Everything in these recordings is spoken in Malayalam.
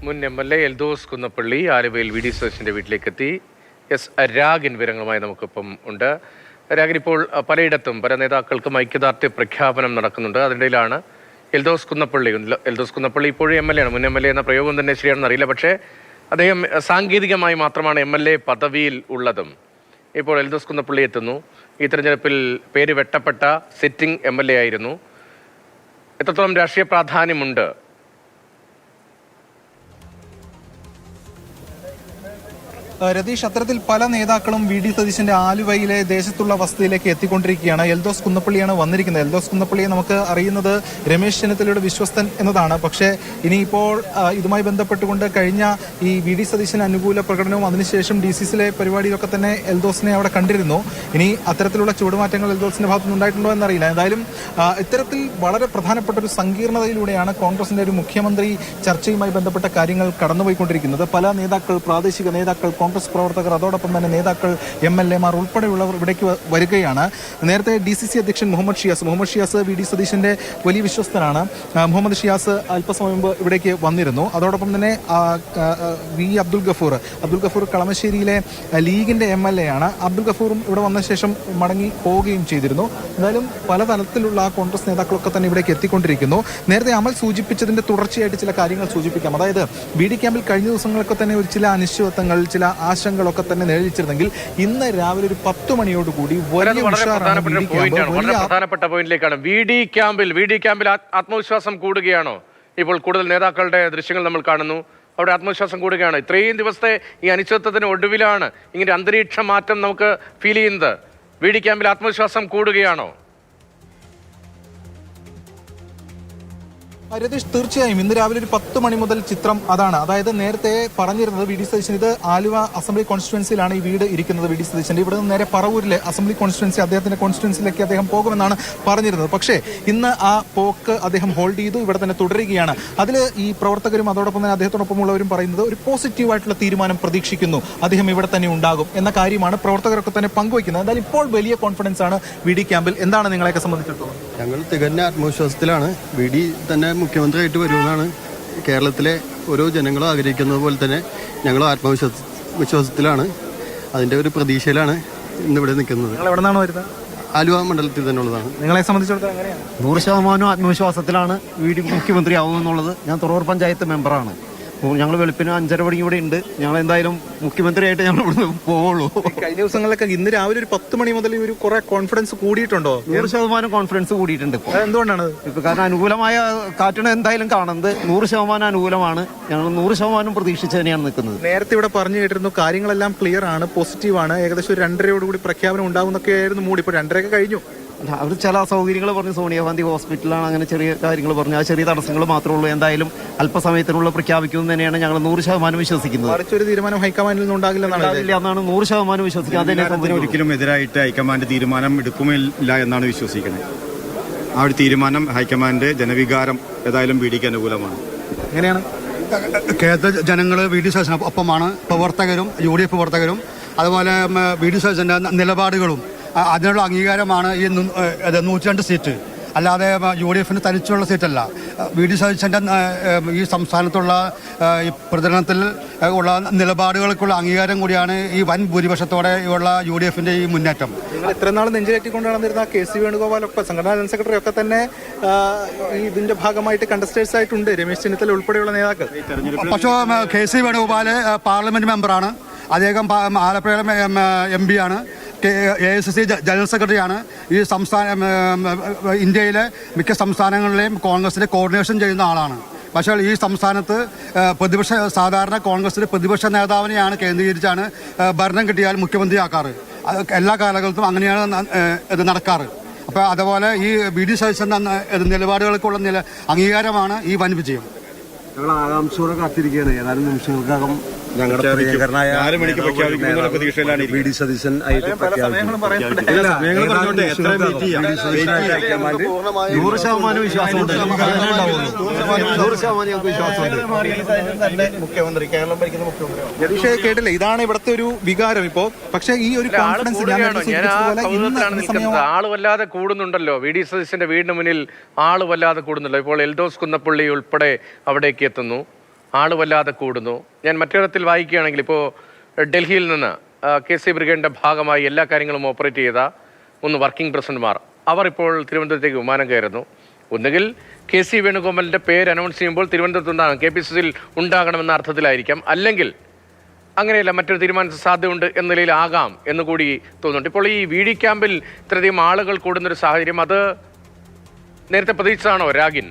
മുൻ MLA എൽദോസ് കുന്നപ്പള്ളി ആലുവയിൽ വി ഡി സതീശന്റെ വീട്ടിലേക്കെത്തി. എസ് രാഗിൻ വിവരങ്ങളുമായി നമുക്കിപ്പം ഉണ്ട്. രാഗിൻ, ഇപ്പോൾ പലയിടത്തും പല നേതാക്കൾക്കും ഐക്യദാർഢ്യ പ്രഖ്യാപനം നടക്കുന്നുണ്ട്. അതിനിടയിലാണ് എൽദോസ് കുന്നപ്പള്ളി ഇപ്പോഴും MLA ആണ്. മുൻ MLA എന്ന പ്രയോഗം തന്നെ ശരിയാണെന്ന് അറിയില്ല. പക്ഷേ അദ്ദേഹം സാങ്കേതികമായി മാത്രമാണ് MLA പദവിയിൽ ഉള്ളതും. ഇപ്പോൾ എൽദോസ് കുന്നപ്പള്ളി എത്തുന്നു. ഈ തെരഞ്ഞെടുപ്പിൽ പേര് വെട്ടപ്പെട്ട സിറ്റിംഗ് MLA ആയിരുന്നു. എത്രത്തോളം രാഷ്ട്രീയ പ്രാധാന്യമുണ്ട്? രതീഷ്, അത്തരത്തിൽ പല നേതാക്കളും വി ഡി സതീശന്റെ ആലുവയിലെ ദേശത്തുള്ള വസതിയിലേക്ക് എത്തിക്കൊണ്ടിരിക്കുകയാണ്. എൽദോസ് കുന്നപ്പള്ളിയാണ് വന്നിരിക്കുന്നത്. എൽദോസ് കുന്നപ്പള്ളിയെ നമുക്ക് അറിയുന്നത് രമേശ് ചെന്നിത്തലയുടെ വിശ്വസ്തൻ എന്നതാണ്. പക്ഷേ ഇനിയിപ്പോൾ ഇതുമായി ബന്ധപ്പെട്ടുകൊണ്ട് കഴിഞ്ഞ ഈ വി ഡി സതീശന് അനുകൂല പ്രകടനവും അതിനുശേഷം DCCയിലെ പരിപാടിയിലൊക്കെ തന്നെ എൽദോസിനെ അവിടെ കണ്ടിരുന്നു. ഇനി അത്തരത്തിലുള്ള ചുവടുമാറ്റങ്ങൾ എൽദോസിന്റെ ഭാഗത്തുനിന്ന് ഉണ്ടായിട്ടുണ്ടോ എന്നറിയില്ല. എന്തായാലും ഇത്തരത്തിൽ വളരെ പ്രധാനപ്പെട്ട ഒരു സങ്കീർണതയിലൂടെയാണ് കോൺഗ്രസിന്റെ ഒരു മുഖ്യമന്ത്രി ചർച്ചയുമായി ബന്ധപ്പെട്ട കാര്യങ്ങൾ കടന്നുപോയിക്കൊണ്ടിരിക്കുന്നത്. പല നേതാക്കൾ, പ്രാദേശിക നേതാക്കൾ, കോൺഗ്രസ് പ്രവർത്തകർ, അതോടൊപ്പം തന്നെ നേതാക്കൾ, MLA മാർ ഉൾപ്പെടെയുള്ളവർ ഇവിടേക്ക് വരികയാണ്. നേരത്തെ DCC അധ്യക്ഷൻ മുഹമ്മദ് ഷിയാസ് വി ഡി സതീശന്റെ വലിയ വിശ്വസ്തനാണ്. മുഹമ്മദ് ഷിയാസ് അല്പസമയം മുമ്പ് ഇവിടേക്ക് വന്നിരുന്നു. അതോടൊപ്പം തന്നെ വി അബ്ദുൽ ഗഫൂർ കളമശ്ശേരിയിലെ ലീഗിന്റെ MLA ആണ്. അബ്ദുൽ ഗഫൂറും ഇവിടെ വന്ന ശേഷം മടങ്ങി പോവുകയും ചെയ്തിരുന്നു. എന്തായാലും പല തലത്തിലുള്ള കോൺഗ്രസ് നേതാക്കളൊക്കെ തന്നെ ഇവിടേക്ക് എത്തിക്കൊണ്ടിരിക്കുന്നു. നേരത്തെ അമൽ സൂചിപ്പിച്ചതിന്റെ തുടർച്ചയായിട്ട് ചില കാര്യങ്ങൾ സൂചിപ്പിക്കാം. അതായത് BD ക്യാമ്പിൽ കഴിഞ്ഞ ദിവസങ്ങളൊക്കെ തന്നെ ഒരു ചില അനിശ്ചിതത്വങ്ങൾ, ചില ആശങ്കകളൊക്കെ തന്നെ നേരിച്ചിരുന്നെങ്കിൽ ഇന്ന് രാവിലെ ഒരു 10 മണിയോടുകൂടി വളരെ പ്രധാനപ്പെട്ട പോയിന്റിലേക്കാണ്. VD ക്യാമ്പിൽ ആത്മവിശ്വാസം കൂടുകയാണോ? ഇപ്പോൾ കൂടുതൽ നേതാക്കളുടെ ദൃശ്യങ്ങൾ നമ്മൾ കാണുന്നു. അവിടെ ആത്മവിശ്വാസം കൂടുകയാണ്. ഇത്രയും ദിവസത്തെ ഈ അനിശ്ചിതത്വത്തിന് ഒടുവിലാണ് ഇങ്ങനെ അന്തരീക്ഷ മാറ്റം നമുക്ക് ഫീൽ ചെയ്യുന്നത്. VD ക്യാമ്പിൽ ആത്മവിശ്വാസം കൂടുകയാണോ? രതീഷ്, തീർച്ചയായും ഇന്ന് രാവിലെ ഒരു 10 മണി മുതൽ ചിത്രം അതാണ്. അതായത് നേരത്തെ പറഞ്ഞിരുന്നത് വി ഡി സതീശൻ, ഇത് ആലുവ അസംബ്ലി കോൺസ്റ്റിറ്റ്യുവൻസിയിലാണ് ഈ വീട് ഇരിക്കുന്നത്. വി ഡി സതീശന്റെ ഇവിടെ നിന്ന് നേരെ പറവൂരിലെ അസംബ്ലി കോൺസ്റ്റിറ്റ്യുവൻസി, അദ്ദേഹത്തിന്റെ കോൺസ്റ്റിറ്റ്യുവൻസിയിലേക്ക് അദ്ദേഹം പോകുമെന്നാണ് പറഞ്ഞിരുന്നത്. പക്ഷേ ഇന്ന് ആ പോക്ക് അദ്ദേഹം ഹോൾഡ് ചെയ്തു, ഇവിടെ തന്നെ തുടരുകയാണ്. അതിൽ ഈ പ്രവർത്തകരും അതോടൊപ്പം തന്നെ അദ്ദേഹത്തോടൊപ്പമുള്ളവരും പറയുന്നത് ഒരു പോസിറ്റീവായിട്ടുള്ള തീരുമാനം പ്രതീക്ഷിക്കുന്നു, അദ്ദേഹം ഇവിടെ തന്നെ ഉണ്ടാകും എന്ന കാര്യമാണ് പ്രവർത്തകരൊക്കെ തന്നെ പങ്കുവയ്ക്കുന്നത്. എന്തായാലും ഇപ്പോൾ വലിയ കോൺഫിഡൻസ് ആണ് VD ക്യാമ്പിൽ. എന്താണ് നിങ്ങളെയൊക്കെ സംബന്ധിച്ചിടത്തോളം? ഞങ്ങൾ തികഞ്ഞ ആത്മവിശ്വാസത്തിലാണ്. VD തന്നെ മുഖ്യമന്ത്രിയായിട്ട് വരുമെന്നാണ് കേരളത്തിലെ ഓരോ ജനങ്ങളും ആഗ്രഹിക്കുന്നത് പോലെ തന്നെ ഞങ്ങൾ വിശ്വാസത്തിലാണ്. അതിൻ്റെ ഒരു പ്രതീക്ഷയിലാണ് ഇന്നിവിടെ നിൽക്കുന്നത്. ആലുവ മണ്ഡലത്തിൽ തന്നെ ഉള്ളതാണ്. നിങ്ങളെ സംബന്ധിച്ചിടത്തോളം എങ്ങനെയാണ്? 100% ആത്മവിശ്വാസത്തിലാണ് VD മുഖ്യമന്ത്രി ആവുമെന്നുള്ളത്. ഞാൻ തുറവൂർ പഞ്ചായത്ത് മെമ്പറാണ്. ഞങ്ങൾ വെളുപ്പിന് 5:30 മണിക്ക് ഇവിടെ ഉണ്ട്. ഞങ്ങൾ എന്തായാലും മുഖ്യമന്ത്രിയായിട്ട് ഞങ്ങൾ ഇവിടുന്ന് പോവുള്ളൂ. കഴിഞ്ഞ ദിവസങ്ങളിലൊക്കെ ഇന്ന് രാവിലെ ഒരു 10 മണി മുതൽ ഒരു കുറെ കോൺഫിഡൻസ് കൂടിയിട്ടുണ്ടോ? 100% കോൺഫിഡൻസ് കൂടിയിട്ടുണ്ട്. എന്തുകൊണ്ടാണ്? കാരണം അനുകൂലമായ കാറ്റാണ് എന്തായാലും കാണുന്നത്. 100% അനുകൂലമാണ്. ഞങ്ങൾ 100% പ്രതീക്ഷിച്ച് തന്നെയാണ് നിൽക്കുന്നത്. നേരത്തെ ഇവിടെ പറഞ്ഞു കേട്ടിരുന്നു കാര്യങ്ങളെല്ലാം ക്ലിയർ ആണ്, പോസിറ്റീവാണ്, ഏകദേശം ഒരു 2:30 പ്രഖ്യാപനം ഉണ്ടാവുന്നൊക്കെ ആയിരുന്നു മൂടി. ഇപ്പോൾ 2:30 കഴിഞ്ഞു. അവർ ചില സൗകര്യങ്ങൾ പറഞ്ഞു. സോണിയാഗാന്ധി ഹോസ്പിറ്റലാണ്, അങ്ങനെ ചെറിയ കാര്യങ്ങൾ പറഞ്ഞു. ആ ചെറിയ തടസ്സങ്ങൾ മാത്രമേ ഉള്ളൂ. എന്തായാലും അല്പസമയത്തിനുള്ള പ്രഖ്യമാക്കുമെന്ന് തന്നെയാണ് ഞങ്ങൾ 100% വിശ്വസിക്കുന്നത്. മറിച്ചൊരു തീരുമാനം ഹൈക്കമാൻഡിൽ നിന്ന് ഉണ്ടാകില്ലെന്നാണ് 100% വിശ്വസിക്കുന്നത്. ഒരിക്കലും എതിരായിട്ട് ഹൈക്കമാൻഡ് തീരുമാനം എടുക്കുമില്ല എന്നാണ് വിശ്വസിക്കുന്നത്. ആ ഒരു തീരുമാനം ഹൈക്കമാൻഡ് ജനവികാരം ഏതായാലും VDക്ക് അനുകൂലമാണ്. എങ്ങനെയാണ്? കേരള ജനങ്ങൾ VD സതീശന് ഒപ്പമാണ്. പ്രവർത്തകരും UDF പ്രവർത്തകരും അതുപോലെ VD സതീശന്റെ നിലപാടുകളും അതിനുള്ള അംഗീകാരമാണ് ഈ 102 സീറ്റ്. അല്ലാതെ UDFന് തനിച്ചുള്ള സീറ്റല്ല. VD സതീശന്റെ ഈ സംസ്ഥാനത്തുള്ള ഈ പ്രചരണത്തിൽ ഉള്ള നിലപാടുകൾക്കുള്ള അംഗീകാരം കൂടിയാണ് ഈ വൻ ഭൂരിപക്ഷത്തോടെ ഉള്ള UDFന്റെ ഈ മുന്നേറ്റം. ഇത്ര നാൾ നെഞ്ചിലേറ്റിക്കൊണ്ട് നടന്നിരുന്ന KC വേണുഗോപാലൊക്കെ, സംഘടനാ ജനറൽ സെക്രട്ടറി ഒക്കെ തന്നെ ഇതിന്റെ ഭാഗമായിട്ട് കണ്ടസ്റ്റേഴ്സ് ആയിട്ടുണ്ട്. രമേശ് ചെന്നിത്തല ഉൾപ്പെടെയുള്ള നേതാക്കൾ. പക്ഷേ KC വേണുഗോപാൽ പാർലമെന്റ് മെമ്പറാണ്. അദ്ദേഹം ആലപ്പുഴയിലെ MP ആണ്. AICC ജനറൽ സെക്രട്ടറിയാണ്. ഈ ഇന്ത്യയിലെ മിക്ക സംസ്ഥാനങ്ങളിലെയും കോൺഗ്രസിന്റെ കോർഡിനേഷൻ ചെയ്യുന്ന ആളാണ്. പക്ഷേ ഈ സംസ്ഥാനത്ത് സാധാരണ കോൺഗ്രസിന്റെ പ്രതിപക്ഷ നേതാവിനെയാണ് കേന്ദ്രീകരിച്ചാണ് ഭരണം കിട്ടിയാൽ മുഖ്യമന്ത്രിയാക്കാറ്. എല്ലാ കാലഘട്ടത്തും അങ്ങനെയാണ് ഇത് നടക്കാറ്. അപ്പോൾ അതുപോലെ ഈ VD സതീശന്റെ നിലപാടുകൾക്കുള്ള അംഗീകാരമാണ് ഈ വൻ വിജയം. ഞങ്ങൾ ആകാംക്ഷയോടെ കാത്തിരിക്കുകയാണ്. ഏതാനും നിമിഷങ്ങൾക്കകം ഞങ്ങളുടെ പ്രിയങ്കരനായ VD സതീശൻ ആയിട്ട് മുഖ്യമന്ത്രി, കേരളം ഭരിക്കുന്ന മുഖ്യമന്ത്രി. കേട്ടില്ലേ, ഇതാണ് ഇവിടുത്തെ ഒരു വികാരം ഇപ്പോ. പക്ഷേ ഈ ഒരു കോൺഫിഡൻസ് ആള് വല്ലാതെ കൂടുന്നുണ്ടല്ലോ. VD സതീശന്റെ വീടിന് മുന്നിൽ ആള് വല്ലാതെ കൂടുന്നുണ്ടല്ലോ. ഇപ്പോൾ എൽദോസ് കുന്നപ്പള്ളി ഉൾപ്പെടെ അവിടേക്ക് എത്തുന്നു. ആള് വല്ലാതെ കൂടുന്നു. ഞാൻ മറ്റൊരിടത്തിൽ വായിക്കുകയാണെങ്കിൽ ഇപ്പോൾ ഡൽഹിയിൽ നിന്ന് KC ബ്രിഗേഡിൻ്റെ ഭാഗമായി എല്ലാ കാര്യങ്ങളും ഓപ്പറേറ്റ് ചെയ്ത 3 വർക്കിംഗ് പ്രസിഡന്റുമാർ അവർ ഇപ്പോൾ തിരുവനന്തപുരത്തേക്ക് വിമാനം കയറുന്നു. ഒന്നുകിൽ KC വേണുഗോപാലിൻ്റെ പേര് അനൗൺസ് ചെയ്യുമ്പോൾ തിരുവനന്തപുരത്ത് ഉണ്ടാകും, KPCCയിൽ ഉണ്ടാകണമെന്ന അർത്ഥത്തിലായിരിക്കാം, അല്ലെങ്കിൽ അങ്ങനെയല്ല മറ്റൊരു തീരുമാനത്തിന് സാധ്യതയുണ്ട് എന്ന നിലയിലാകാം എന്നുകൂടി തോന്നുന്നുണ്ട്. ഇപ്പോൾ ഈ VD ക്യാമ്പിൽ ഇത്രയധികം ആളുകൾ കൂടുന്നൊരു സാഹചര്യം അത് നേരത്തെ പ്രതീക്ഷിച്ചതാണോ രാഗിൻ?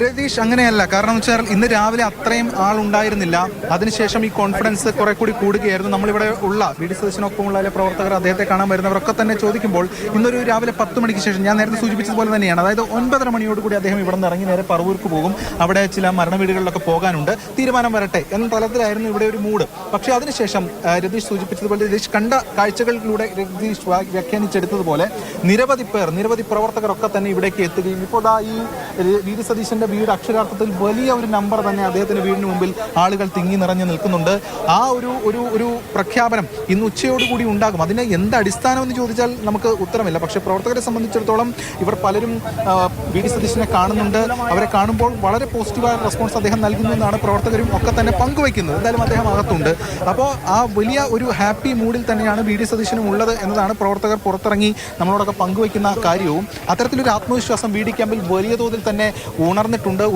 രതീഷ്, അങ്ങനെയല്ല. കാരണം വെച്ചാൽ ഇന്ന് രാവിലെ അത്രയും ആളുണ്ടായിരുന്നില്ല. അതിനുശേഷം ഈ കോൺഫിഡൻസ് കുറെ കൂടി കൂടുകയായിരുന്നു. നമ്മളിവിടെ ഉള്ള VD സതീശനൊപ്പമുള്ള പ്രവർത്തകർ, അദ്ദേഹത്തെ കാണാൻ വരുന്നവരൊക്കെ തന്നെ ചോദിക്കുമ്പോൾ ഇന്നൊരു രാവിലെ 10 മണിക്ക് ശേഷം ഞാൻ നേരത്തെ സൂചിപ്പിച്ചതുപോലെ തന്നെയാണ്, അതായത് 9:30 മണിയോടുകൂടി അദ്ദേഹം ഇവിടെ നിന്ന് ഇറങ്ങി നേരെ പറവൂർക്ക് പോകും. അവിടെ ചില മരണവീടുകളിലൊക്കെ പോകാനുണ്ട്, തീരുമാനം വരട്ടെ എന്ന തലത്തിലായിരുന്നു ഇവിടെ ഒരു മൂഡ്. പക്ഷേ അതിനുശേഷം രതീഷ് സൂചിപ്പിച്ചതുപോലെ, രതീഷ് കണ്ട കാഴ്ചകളിലൂടെ രതീഷ് വ്യാഖ്യാനിച്ചെടുത്തതുപോലെ നിരവധി പ്രവർത്തകരൊക്കെ തന്നെ ഇവിടേക്ക് എത്തുകയും ഇപ്പോൾ ഈ VD സതീശന്റെ വീട് അക്ഷരാർത്ഥത്തിൽ വലിയ ഒരു നമ്പർ തന്നെ അദ്ദേഹത്തിന്റെ വീടിന് മുമ്പിൽ ആളുകൾ തിങ്ങി നിറഞ്ഞു നിൽക്കുന്നുണ്ട്. ആ ഒരു പ്രഖ്യാപനം ഇന്ന് ഉച്ചയോടുകൂടി ഉണ്ടാകും. അതിന് എന്ത് അടിസ്ഥാനം എന്ന് ചോദിച്ചാൽ നമുക്ക് ഉത്തരമില്ല. പക്ഷേ പ്രവർത്തകരെ സംബന്ധിച്ചിടത്തോളം ഇവർ പലരും VD സതീശനെ കാണുന്നുണ്ട്. അവരെ കാണുമ്പോൾ വളരെ പോസിറ്റീവായ റെസ്പോൺസ് അദ്ദേഹം നൽകുന്നു എന്നാണ് പ്രവർത്തകരും ഒക്കെ തന്നെ പങ്കുവയ്ക്കുന്നത്. എന്തായാലും അദ്ദേഹം അകത്തുണ്ട്. അപ്പോൾ ആ വലിയ ഒരു ഹാപ്പി മൂഡിൽ തന്നെയാണ് VD സതീശനും ഉള്ളത് എന്നതാണ് പ്രവർത്തകർ പുറത്തിറങ്ങി നമ്മളോടൊക്കെ പങ്കുവയ്ക്കുന്ന കാര്യവും. അത്തരത്തിലൊരു ആത്മവിശ്വാസം VD ക്യാമ്പിൽ വലിയ തോതിൽ തന്നെ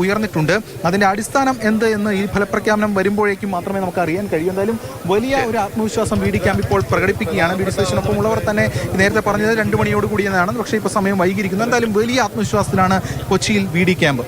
ഉയർന്നിട്ടുണ്ട്. അതിന്റെ അടിസ്ഥാനം എന്ത് എന്ന് ഈ ഫലപ്രഖ്യാപനം വരുമ്പോഴേക്കും മാത്രമേ നമുക്ക് അറിയാൻ കഴിയൂ. എന്തായാലും വലിയ ഒരു ആത്മവിശ്വാസം VD ക്യാമ്പ് ഇപ്പോൾ പ്രകടിപ്പിക്കുകയാണ്. VD സതീശനൊപ്പം ഉള്ളവർ തന്നെ നേരത്തെ പറഞ്ഞത് 2 മണിയോട് കൂടിയെന്നാണ്. പക്ഷേ ഇപ്പോൾ സമയം വൈകിയിരിക്കുന്നു. എന്തായാലും വലിയ ആത്മവിശ്വാസത്തിലാണ് കൊച്ചിയിൽ VD ക്യാമ്പ്.